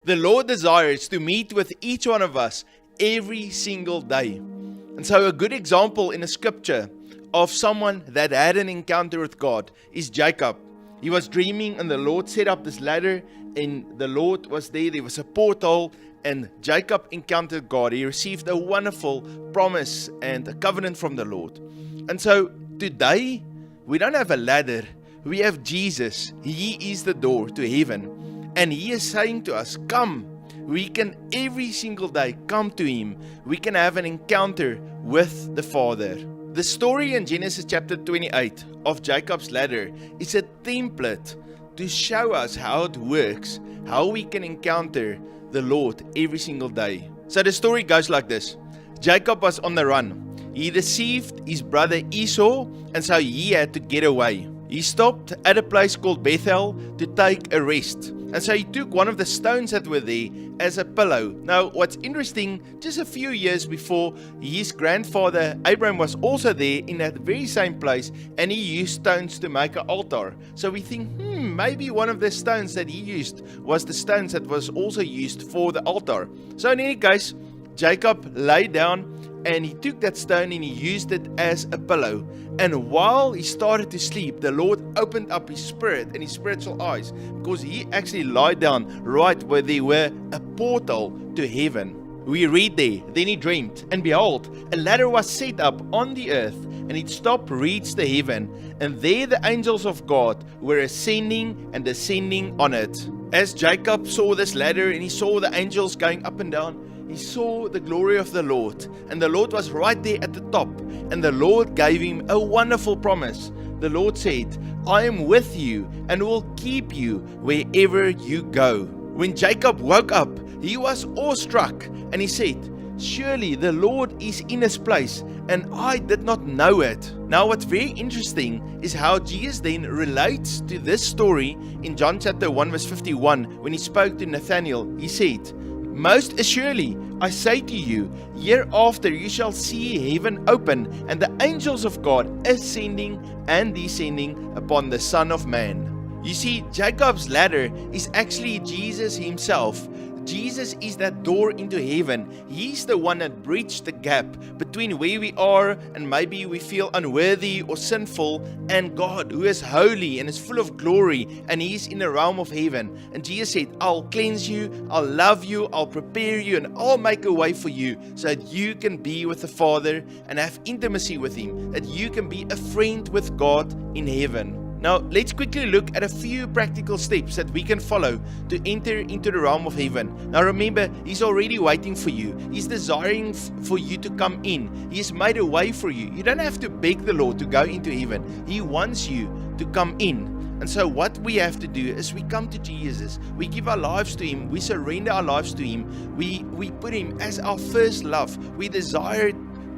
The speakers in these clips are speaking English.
The Lord desires to meet with each one of us every single day. And so a good example in the scripture of someone that had an encounter with God is Jacob. He was dreaming and the Lord set up this ladder and the Lord was there. There was a portal and Jacob encountered God. He received a wonderful promise and a covenant from the Lord. And so today, we don't have a ladder. We have Jesus. He is the door to heaven. And He is saying to us, come. We can every single day come to Him. We can have an encounter with the Father. The story in Genesis chapter 28 of Jacob's ladder is a template to show us how it works, how we can encounter the Lord every single day. So the story goes like this. Jacob was on the run. He deceived his brother Esau, and so he had to get away. He stopped at a place called Bethel to take a rest. And so he took one of the stones that were there as a pillow. Now, what's interesting, just a few years before, his grandfather Abraham was also there in that very same place, and he used stones to make an altar. So we think, maybe one of the stones that he used was the stones that was also used for the altar. So in any case, Jacob lay down and he took that stone and he used it as a pillow. And while he started to sleep, the Lord opened up his spirit and his spiritual eyes, because he actually lied down right where there were a portal to heaven. We read there, then he dreamed, and behold, a ladder was set up on the earth, and its top reached the heaven, and there the angels of God were ascending and descending on it. As Jacob saw this ladder and he saw the angels going up and down, he saw the glory of the Lord, and the Lord was right there at the top, and the Lord gave him a wonderful promise. The Lord said, I am with you and will keep you wherever you go. When Jacob woke up, he was awestruck, and he said, surely the Lord is in this place, and I did not know it. Now what's very interesting is how Jesus then relates to this story in John chapter 1 verse 51 when he spoke to Nathanael. He said, most assuredly, I say to you, hereafter you shall see heaven open, and the angels of God ascending and descending upon the Son of Man. You see, Jacob's ladder is actually Jesus Himself. Jesus is that door into heaven. He's the one that bridged the gap between where we are and maybe we feel unworthy or sinful, and God, who is holy and is full of glory, and He's in the realm of heaven. And Jesus said, I'll cleanse you, I'll love you, I'll prepare you, and I'll make a way for you so that you can be with the Father and have intimacy with Him, that you can be a friend with God in heaven. Now, let's quickly look at a few practical steps that we can follow to enter into the realm of heaven. Now, remember, He's already waiting for you. He's desiring for you to come in. He has made a way for you. You don't have to beg the Lord to go into heaven. He wants you to come in. And so what we have to do is we come to Jesus. We give our lives to Him. We surrender our lives to Him. We put Him as our first love. We desire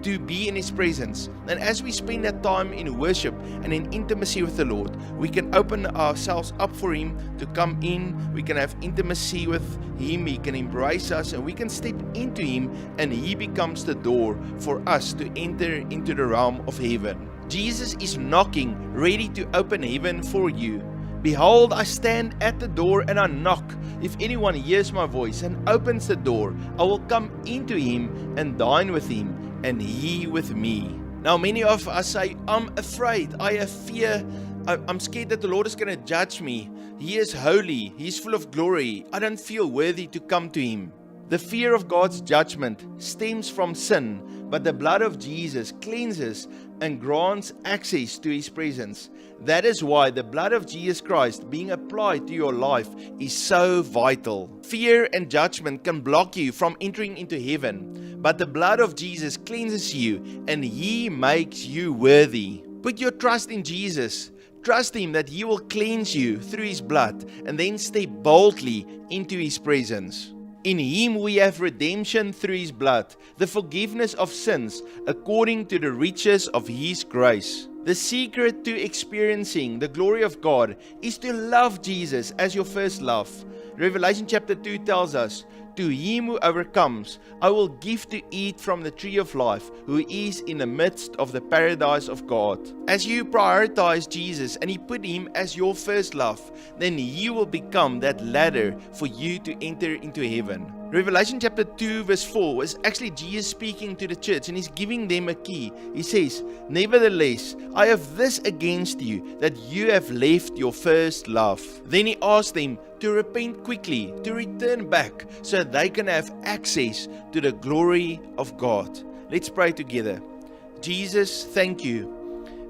to be in His presence. And as we spend that time in worship and in intimacy with the Lord, we can open ourselves up for Him to come in. We can have intimacy with Him. He can embrace us and we can step into Him, and He becomes the door for us to enter into the realm of heaven. Jesus is knocking, ready to open heaven for you. Behold, I stand at the door and I knock. If anyone hears my voice and opens the door, I will come into him and dine with him, and he with me. Now, many of us say, I'm afraid, I have fear, I'm scared that the Lord is going to judge me. He is holy, He's full of glory. I don't feel worthy to come to Him. The fear of God's judgment stems from sin, but the blood of Jesus cleanses and grants access to His presence. That is why the blood of Jesus Christ being applied to your life is so vital. Fear and judgment can block you from entering into heaven, but the blood of Jesus cleanses you and He makes you worthy. Put your trust in Jesus. Trust Him that He will cleanse you through His blood, and then step boldly into His presence. In Him we have redemption through His blood, the forgiveness of sins according to the riches of His grace. The secret to experiencing the glory of God is to love Jesus as your first love. Revelation chapter 2 tells us, to him who overcomes, I will give to eat from the tree of life, who is in the midst of the paradise of God. As you prioritize Jesus and you put him as your first love, then he will become that ladder for you to enter into heaven. Revelation chapter 2 verse 4 is actually Jesus speaking to the church, and he's giving them a key. He says, nevertheless, I have this against you, that you have left your first love. Then he asked them to repent quickly, to return back, so that they can have access to the glory of God. Let's pray together. Jesus, thank you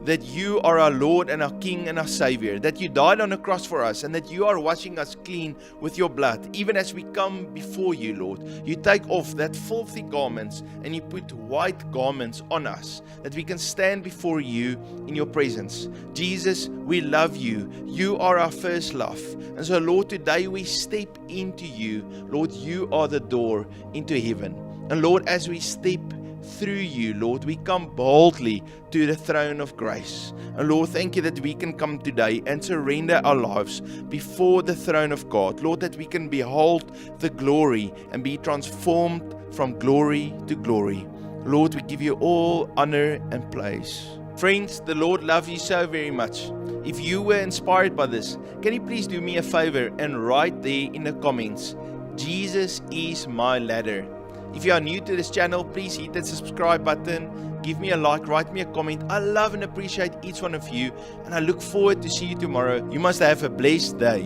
that you are our Lord and our King and our Savior, that you died on the cross for us, and that you are washing us clean with your blood. Even as we come before you, Lord, you take off that filthy garments and you put white garments on us, that we can stand before you in your presence. Jesus, we love you. You are our first love. And so, Lord, today we step into you. Lord, you are the door into heaven. And Lord, as we step through you, Lord, we come boldly to the throne of grace. And Lord, thank you that we can come today and surrender our lives before the throne of God. Lord, that we can behold the glory and be transformed from glory to glory. Lord, we give you all honor and praise. Friends, the Lord loves you so very much. If you were inspired by this, can you please do me a favor and write there in the comments, Jesus is my ladder. If you are new to this channel, please hit that subscribe button, give me a like, write me a comment. I love and appreciate each one of you, and I look forward to see you tomorrow. You must have a blessed day.